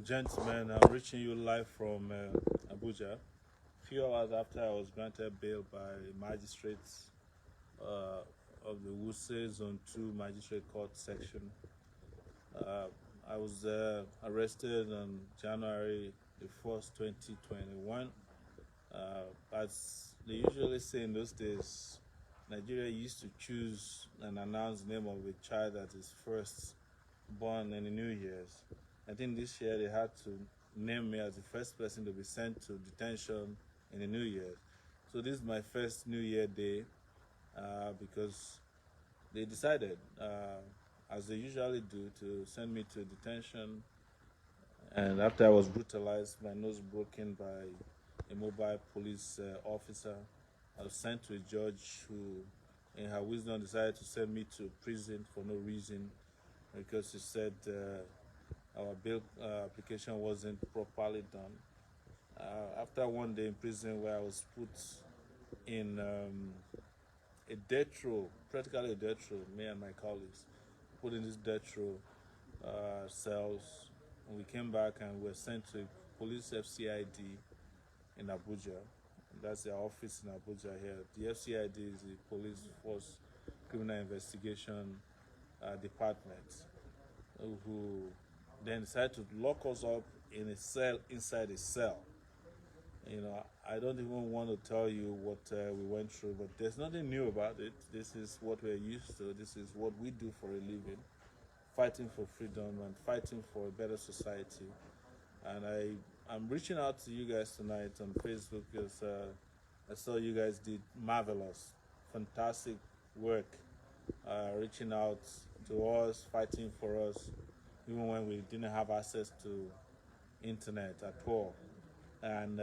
gentlemen, I'm reaching you live from Abuja. Few hours after I was granted bail by magistrates of the Wuse Zone 2 Magistrate Court section. Uh, I was arrested on January the 1st, 2021. As they usually say in those days, Nigeria used to choose and announce the name of a child that is first born in the New Year's. I think this year they had to name me as the first person to be sent to detention in the New Year. So this is my first New Year day because they decided, as they usually do, to send me to detention. And after I was brutalized, my nose broken by a mobile police officer, I was sent to a judge who, in her wisdom, decided to send me to prison for no reason because she said our bail application wasn't properly done. After one day in prison where I was put in a death row, practically a death row, me and my colleagues, put in this death row cells. We came back and were sent to police FCID in Abuja. That's their office in Abuja here. The FCID is the Police Force Criminal Investigation Department, who then decided to lock us up in a cell inside a cell. I don't even want to tell you what we went through, but there's nothing new about it. This is what we're used to. This is what we do for a living, fighting for freedom and fighting for a better society. And I'm reaching out to you guys tonight on Facebook because I saw you guys did marvelous, fantastic work, reaching out to us, fighting for us, even when we didn't have access to internet at all. And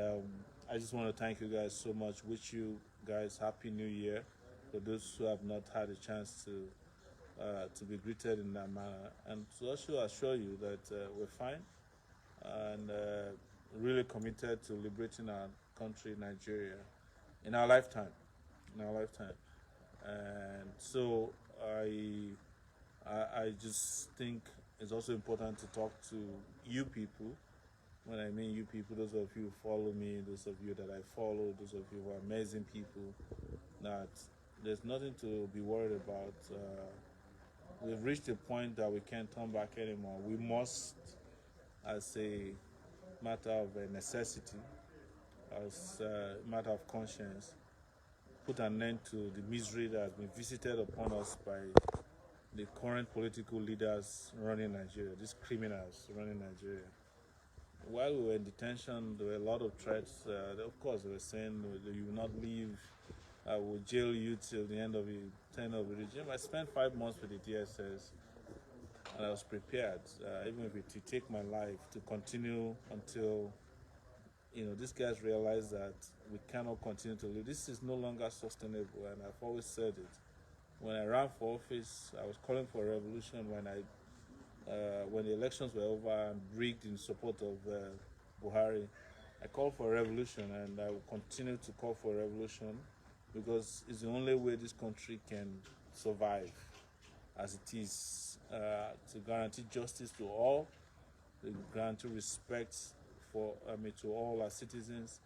I just want to thank you guys so much. Wish you guys Happy New Year. For those who have not had a chance to be greeted in that manner, and to also assure you that we're fine and really committed to liberating our country, Nigeria, in our lifetime. And so I just think it's also important to talk to you people. When I mean you people, those of you who follow me, those of you that I follow, those of you who are amazing people, that there's nothing to be worried about. We've reached a point that we can't turn back anymore. We must, as a matter of necessity, as a matter of conscience, put an end to the misery that has been visited upon us by the current political leaders running Nigeria, these criminals running Nigeria. While we were in detention, there were a lot of threats. Of course, they were saying, you will not leave, I will jail you till the end of the tenure of the regime. I spent 5 months with the DSS, and I was prepared, even if it would take my life, to continue until these guys realize that we cannot continue to live. This is no longer sustainable, and I've always said it. When I ran for office, I was calling for a revolution. When the elections were over and rigged in support of Buhari, I called for a revolution, and I will continue to call for a revolution because it's the only way this country can survive as it is, to guarantee justice to all, to guarantee respect to all our citizens,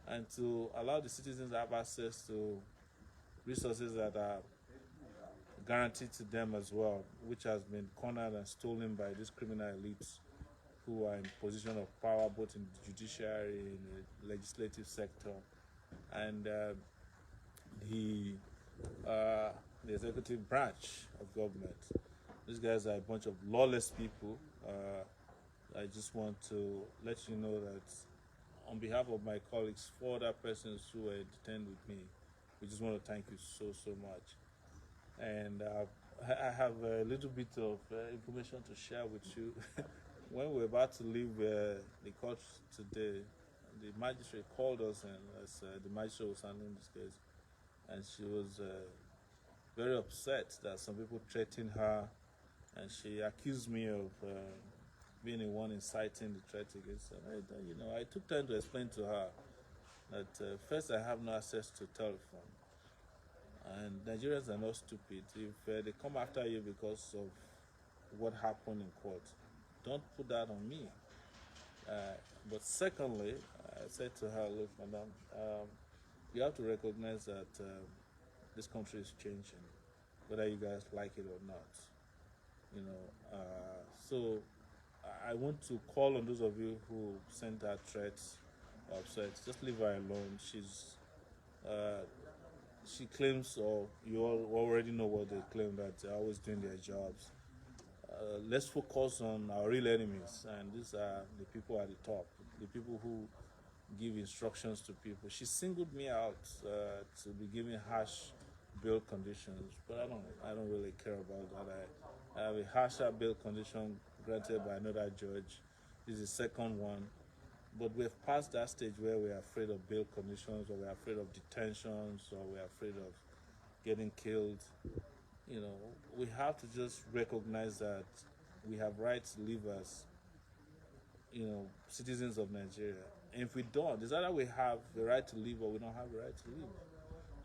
and to allow the citizens to have access to resources that are guaranteed to them as well, which has been cornered and stolen by these criminal elites who are in position of power both in the judiciary, in the legislative sector, and the executive branch of government. These guys are a bunch of lawless people. I just want to let you know that on behalf of my colleagues, 4 other persons who were detained with me, we just want to thank you so much. And I have a little bit of information to share with you. When we were about to leave the court today, the magistrate called us, and as the magistrate was handling this case, and she was very upset that some people threatened her, and she accused me of being the one inciting the threat against her. I took time to explain to her that first, I have no access to telephone. And Nigerians are not stupid. If they come after you because of what happened in court, don't put that on me. But secondly, I said to her, look, madam, you have to recognize that this country is changing, whether you guys like it or not. You know, so I want to call on those of you who sent her threats or upset. Just leave her alone. Uh, she claims, or you all already know what they claim, that they're always doing their jobs. Let's focus on our real enemies, and these are the people at the top, the people who give instructions to people. She singled me out to be giving harsh bail conditions, but I don't really care about that. I have a harsher bail condition granted by another judge. This is the second one, but we've passed that stage where we're afraid of bail conditions, or we're afraid of detentions, or we're afraid of getting killed. You know, we have to just recognize that we have rights to live as, citizens of Nigeria. And if we don't, it's either we have the right to live or we don't have the right to live.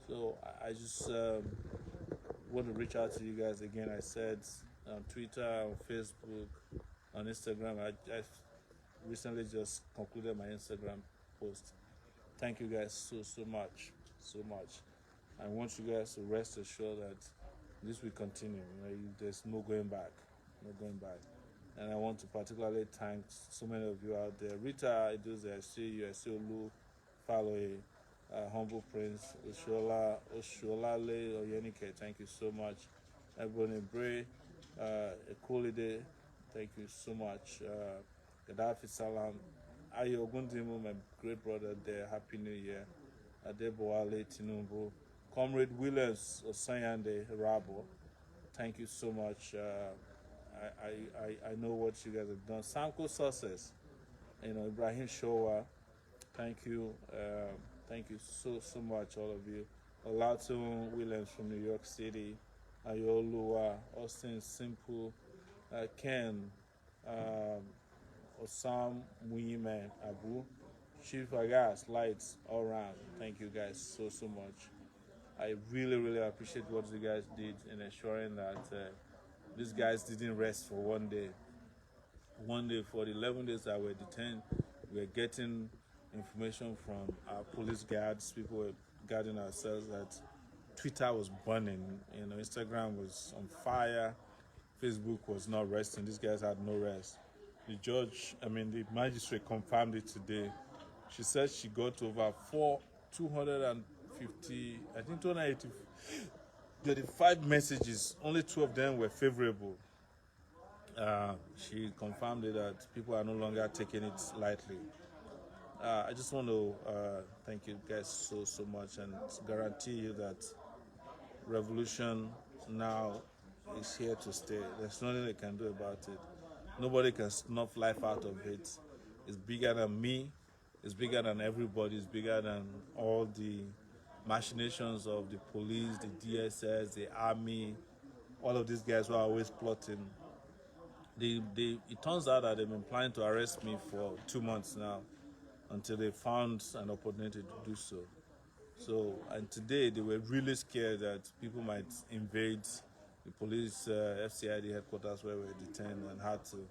So I just want to reach out to you guys again. I said on Twitter, on Facebook, on Instagram. I recently just concluded my Instagram post. Thank you guys so much, so much. I want you guys to rest assured that this will continue. There's no going back, no going back. And I want to particularly thank so many of you out there. Rita, I see you. I see Olu, Faloye, Humble Prince, Osholale, Oyenike. Thank you so much. Ebony Bray, Ekolide, thank you so much. Gaddafi Salam, Ayo Ogundimu, my great brother there. Happy New Year. Adebowale Tinubu, Comrade Williams Osanyande Rabo. Thank you so much. I know what you guys have done. Sanko Success, Ibrahim Showa. Thank you. Thank you so much, all of you. Olato Williams from New York City. Ayoluwa, Austin Simple, Ken, Osam Muime Abu, Chief Agas, Lights, all around. Thank you guys so much. I really appreciate what you guys did in ensuring that these guys didn't rest for one day. One day, for the 11 days that were detained, we were getting information from our police guards. People were guarding ourselves that Twitter was burning, Instagram was on fire, Facebook was not resting. These guys had no rest. The magistrate confirmed it today. She said she got over 250, I think 285 messages. Only 2 of them were favorable. She confirmed it that people are no longer taking it lightly. I just want to thank you guys so much, and guarantee you that revolution now is here to stay. There's nothing they can do about it. Nobody can snuff life out of it. It's bigger than me. It's bigger than everybody. It's bigger than all the machinations of the police, the DSS, the army. All of these guys who are always plotting. It turns out that they've been planning to arrest me for 2 months now, until they found an opportunity to do so. And today they were really scared that people might invade the police FCID headquarters where we were detained, and had to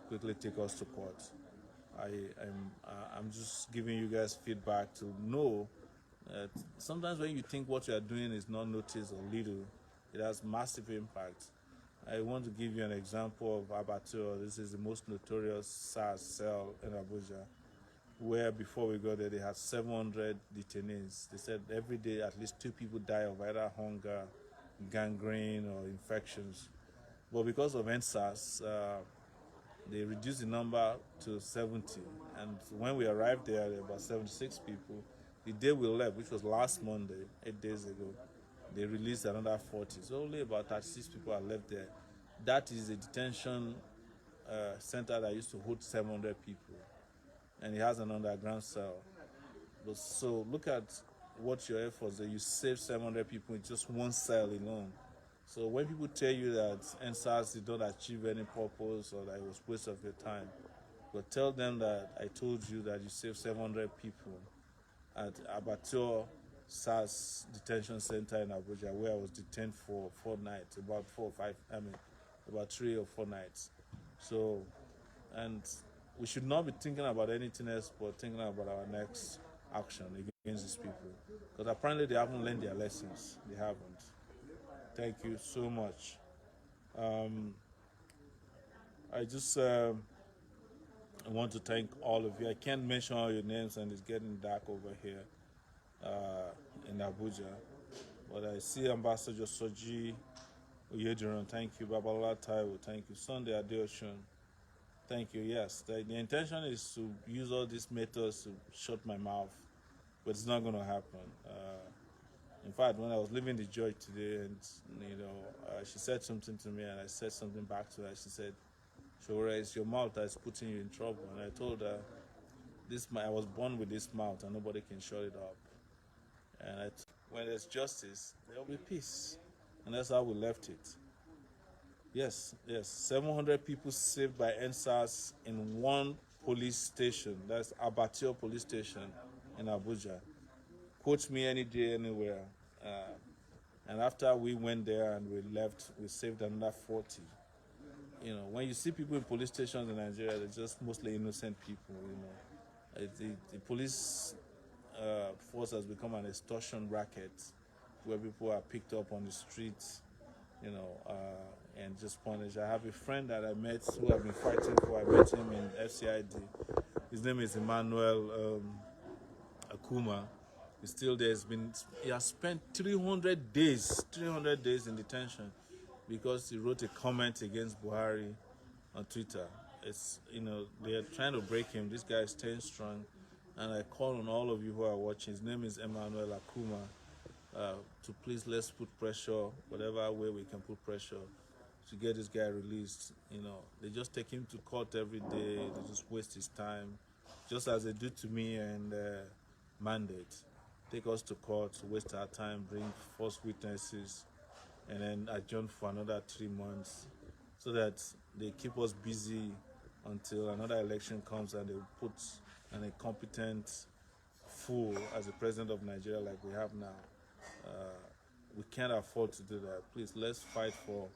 quickly take us to court. I'm just giving you guys feedback to know that sometimes when you think what you are doing is not noticed or little, it has massive impact. I want to give you an example of Abattoir. This is the most notorious SARS cell in Abuja, where before we got there, they had 700 detainees. They said every day at least 2 people die of either hunger, gangrene, or infections. But because of NSAS, they reduced the number to 70. And when we arrived there were about 76 people. The day we left, which was last Monday, 8 days ago, they released another 40. So only about 36 people are left there. That is a detention center that used to hold 700 people. And it has an underground cell. So look at what your efforts are. You save 700 people in just one cell alone. So when people tell you that NSAS did not achieve any purpose, or that it was a waste of your time, but tell them that I told you that you saved 700 people at Abattoir SARS detention center in Abuja, where I was detained for 4 nights, about 3 or 4 nights. So, and we should not be thinking about anything else but thinking about our next action against these people. Because apparently they haven't learned their lessons. They haven't. Thank you so much. I just I want to thank all of you. I can't mention all your names, and it's getting dark over here in Abuja. But I see Ambassador Soji Oyediran, thank you. Babalola Taiwo, thank you. Sunday Adeoshun, thank you. Yes, the intention is to use all these methods to shut my mouth, but it's not going to happen. In fact, when I was leaving the judge today, and she said something to me, and I said something back to her. She said, "Sowore, it's your mouth that's putting you in trouble." And I told her, I was born with this mouth, and nobody can shut it up. And when there's justice, there will be peace, and that's how we left it. Yes, 700 people saved by NSAS in one police station. That's Abattoir Police Station in Abuja. Quote me any day, anywhere. And after we went there and we left, we saved another 40. When you see people in police stations in Nigeria, they're just mostly innocent people. The police force has become an extortion racket where people are picked up on the streets, and just punished. I have a friend that I met who I've been fighting for. I met him in FCID. His name is Emmanuel Akuma. He's still there. He has spent 300 days in detention because he wrote a comment against Buhari on Twitter. They're trying to break him. This guy is staying strong. And I call on all of you who are watching. His name is Emmanuel Akuma. To please, let's put pressure, whatever way we can put pressure to get this guy released. They just take him to court every day. They just waste his time, just as they do to me and Mandate. Take us to court, waste our time, bring false witnesses, and then adjourn for another 3 months, so that they keep us busy until another election comes and they put an incompetent fool as the president of Nigeria like we have now. We can't afford to do that. Please, let's fight for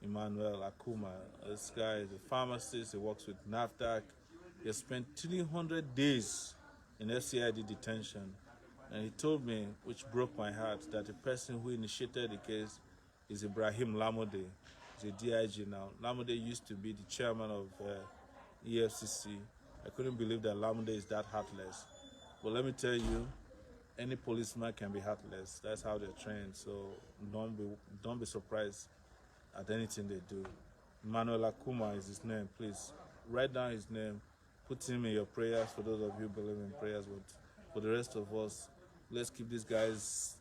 Emmanuel Akuma. This guy is a pharmacist. He works with NAFDAC. He has spent 300 days in FCID detention. And he told me, which broke my heart, that the person who initiated the case is Ibrahim Lamode. He's a DIG now. Lamode used to be the chairman of EFCC. I couldn't believe that Lamode is that heartless. But let me tell you, any policeman can be heartless. That's how they're trained. So don't be surprised at anything they do. Emmanuel Akuma is his name. Please write down his name. Put him in your prayers for those of you who believe in prayers. But for the rest of us, let's keep this guy's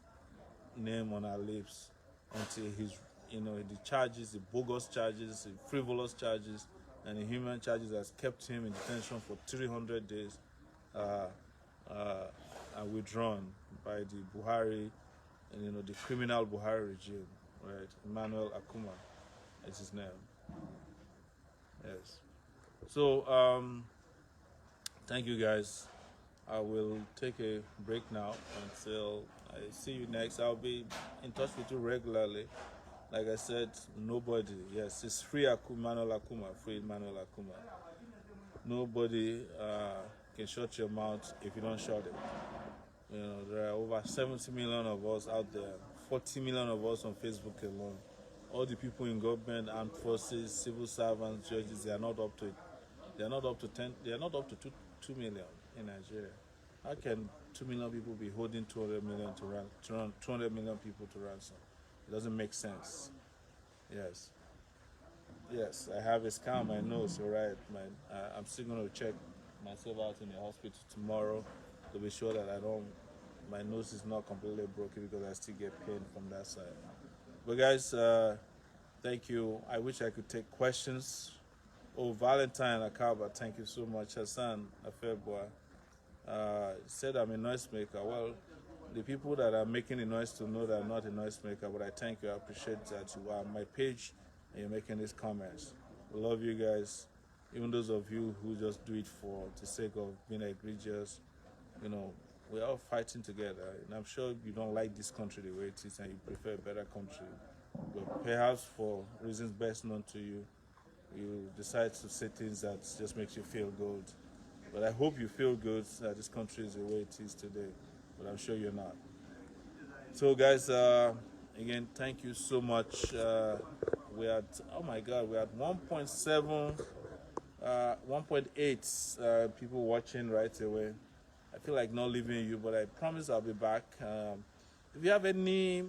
name on our lips until he's, the charges, the bogus charges, the frivolous charges, and the human charges that's kept him in detention for 300 days. Are withdrawn by the Buhari, and the criminal Buhari regime, right? Emmanuel Akuma is his name. Yes. So thank you guys. I will take a break now until I see you next. I'll be in touch with you regularly. Like I said, nobody. Yes, it's free Emmanuel Akuma. Free Emmanuel Akuma. Nobody can shut your mouth if you don't shut it. There are over 70 million of us out there, 40 million of us on Facebook alone. All the people in government, armed forces, civil servants, judges, they are not up to it. They are not up to 2 million in Nigeria. How can 2 million people be holding 200 million people to ransom? It doesn't make sense. Yes, I have a scar on my nose, all right. I'm still going to check myself out in the hospital tomorrow to be sure that my nose is not completely broken, because I still get pain from that side. But guys, thank you. I wish I could take questions. Oh, Valentine Akaba, thank you so much. Hassan Afeboa said I'm a noisemaker. Well, the people that are making the noise to know that I'm not a noisemaker, but I thank you. I appreciate that you are on my page and you're making these comments. I love you guys. Even those of you who just do it for the sake of being egregious, we're all fighting together. And I'm sure you don't like this country the way it is and you prefer a better country. But perhaps for reasons best known to you, you decide to say things that just makes you feel good. But I hope you feel good that this country is the way it is today. But I'm sure you're not. So, guys, again, thank you so much. We had, oh my God, we had 1.7, 1.8 people watching right away. I feel like not leaving you, but I promise I'll be back. If you have any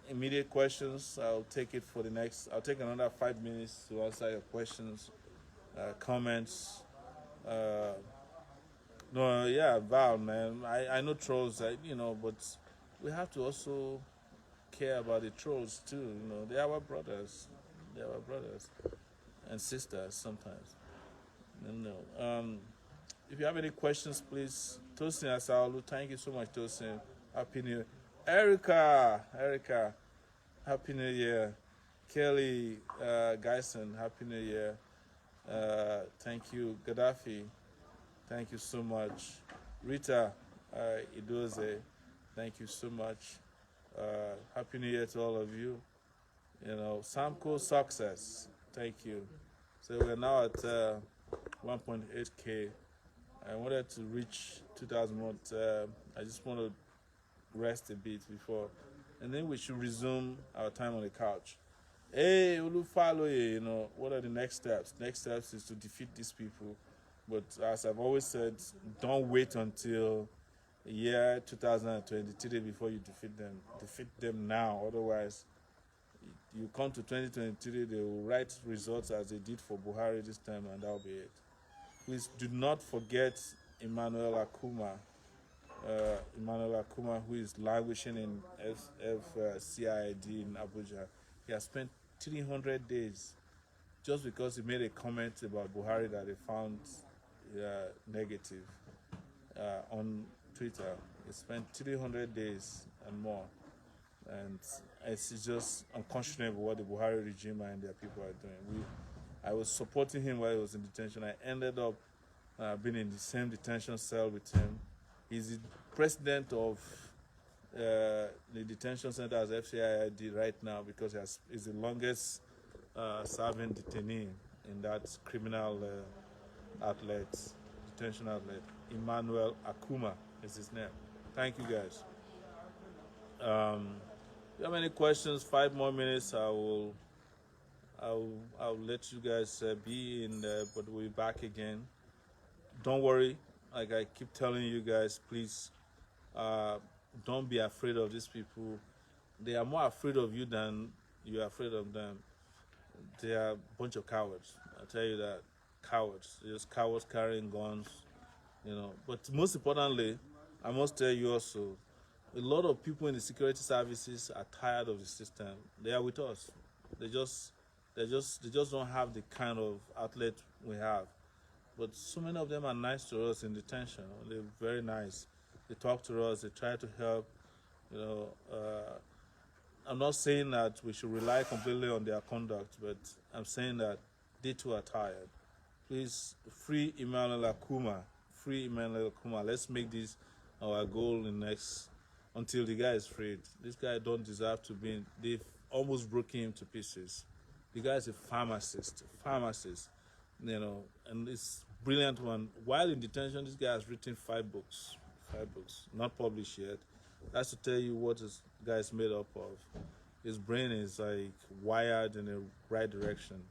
immediate questions, I'll take it for the next. I'll take another 5 minutes to answer your questions, comments. Uh, no, yeah, Val, man. I know trolls, but we have to also care about the trolls too. They are our brothers. They are our brothers and sisters sometimes. If you have any questions, please. Tosin Asaolu, thank you so much, Tosin. Happy New Year. Erica, Happy New Year. Kelly Geisen, Happy New Year. Thank you. Gaddafi, thank you so much. Rita Idoze, thank you so much. Happy New Year to all of you. Samco success, thank you. So we're now at 1.8K. I wanted to reach 2,000 more. I just want to rest a bit before, and then we should resume our time on the couch. Hey, Olufaloye, what are the next steps? Next steps is to defeat these people. But as I've always said, don't wait until the year 2023 before you defeat them. Defeat them now. Otherwise, you come to 2023, they will write results as they did for Buhari this time, and that'll be it. Please do not forget Emmanuel Akuma, who is languishing in FCID in Abuja. He has spent 300 days just because he made a comment about Buhari that they found negative on Twitter. He spent 300 days and more. And it's just unconscionable what the Buhari regime and their people are doing. I was supporting him while he was in detention. I ended up being in the same detention cell with him. He's the president of the detention center as FCID right now because he's the longest serving detainee in that criminal detention outlet. Emmanuel Akuma is his name. Thank you, guys. If you have any questions, 5 more minutes, I'll let you guys be in there, but we'll be back again. Don't worry, like I keep telling you guys, please don't be afraid of these people. They are more afraid of you than you are afraid of them. They are a bunch of cowards. I tell you that. Cowards. They're just cowards carrying guns, But most importantly, I must tell you also, a lot of people in the security services are tired of the system. They are with us. They just don't have the kind of outlet we have. But so many of them are nice to us in detention. They're very nice. They talk to us. They try to help. I'm not saying that we should rely completely on their conduct, but I'm saying that they too are tired. Please free Emmanuel Akuma. Free Emmanuel Akuma. Let's make this our goal in next until the guy is freed. This guy don't deserve to be in. They've almost broken him to pieces. The guy is a pharmacist, and it's brilliant one. While in detention, this guy has written 5 books, not published yet. That's to tell you what this guy is made up of. His brain is like wired in the right direction.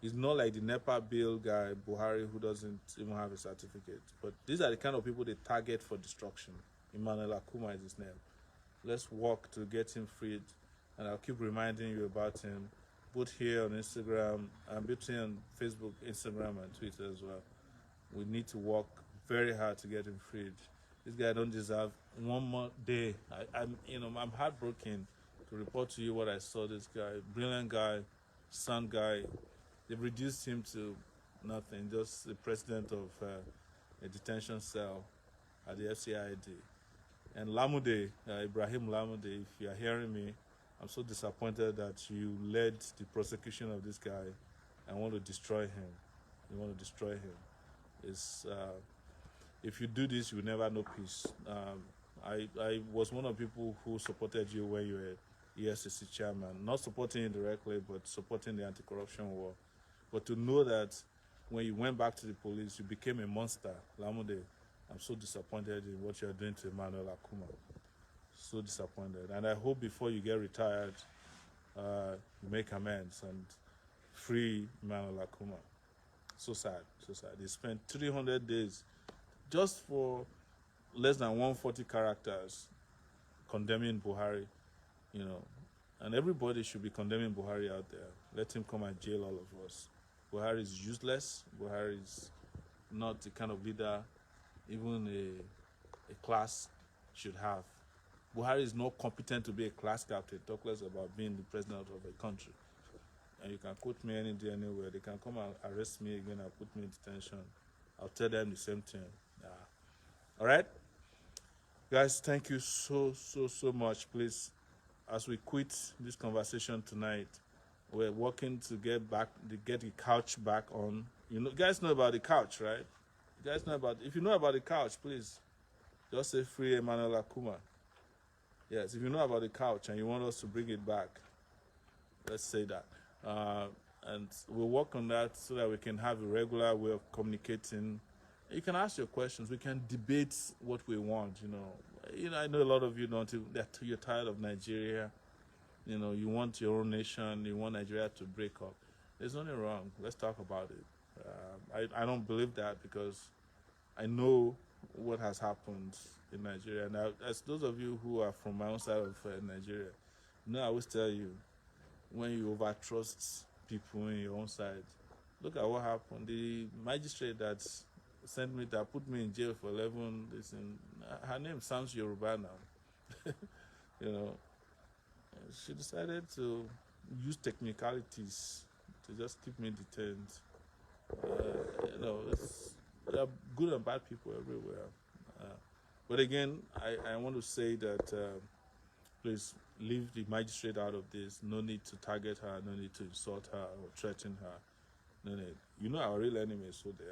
He's not like the NEPA bill guy, Buhari, who doesn't even have a certificate. But these are the kind of people they target for destruction. Emmanuel Akuma is his name. Let's work to get him freed, and I'll keep reminding you about him, both here on Instagram, and between on Facebook, Instagram, and Twitter as well. We need to work very hard to get him freed. This guy don't deserve one more day. I'm heartbroken to report to you what I saw. This guy, brilliant guy, son guy. They've reduced him to nothing, just the president of a detention cell at the FCID. And Lamude, Ibrahim Lamude, if you are hearing me, I'm so disappointed that you led the prosecution of this guy and want to destroy him. You want to destroy him. If you do this, you will never know peace. I was one of the people who supported you when you were ESCC chairman. Not supporting you directly, but supporting the anti-corruption war. But to know that when you went back to the police, you became a monster, Lamude, I'm so disappointed in what you're doing to Emmanuel Akuma. So disappointed. And I hope before you get retired, you make amends and free Emmanuel Akuma. So sad, so sad. They spent 300 days just for less than 140 characters condemning Buhari, you know. And everybody should be condemning Buhari out there. Let him come and jail all of us. Buhari is useless. Buhari is not the kind of leader even a class should have. Buhari is not competent to be a class captain, talk less about being the president of a country. And you can quote me any day, anywhere. They can come and arrest me again and put me in detention. I'll tell them the same thing. Yeah. All right? Guys, thank you so much. Please, as we quit this conversation tonight, we're working to get the couch back on. You guys know about the couch, right? You guys know about, if you know about the couch, please, just say free Emmanuel Akuma. Yes, if you know about the couch and you want us to bring it back, let's say that. And we'll work on that so that we can have a regular way of communicating. You can ask your questions. We can debate what we want, I know a lot of you you're tired of Nigeria. You want your own nation. You want Nigeria to break up. There's nothing wrong. Let's talk about it. I don't believe that because I know what has happened in Nigeria. Now, as those of you who are from my own side of Nigeria, I always tell you, when you overtrust people in your own side, look at what happened. The magistrate that put me in jail for 11 days, her name sounds Yoruba now. She decided to use technicalities to just keep me detained. There are good and bad people everywhere. But again, I want to say that please leave the magistrate out of this. No need to target her. No need to insult her or threaten her. No need. Our real enemies, so they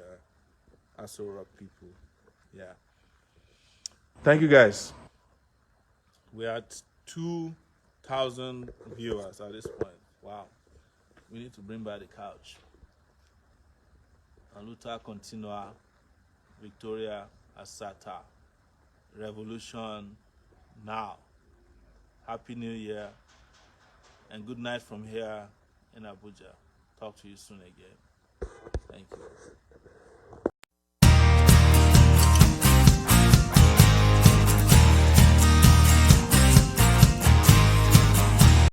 are Sowore people. Yeah. Thank you, guys. We're at 2,000 viewers at this point. Wow. We need to bring back the couch. Aluta continua, Victoria Asata, revolution now. Happy New Year, and good night from here in Abuja. Talk to you soon again. Thank you.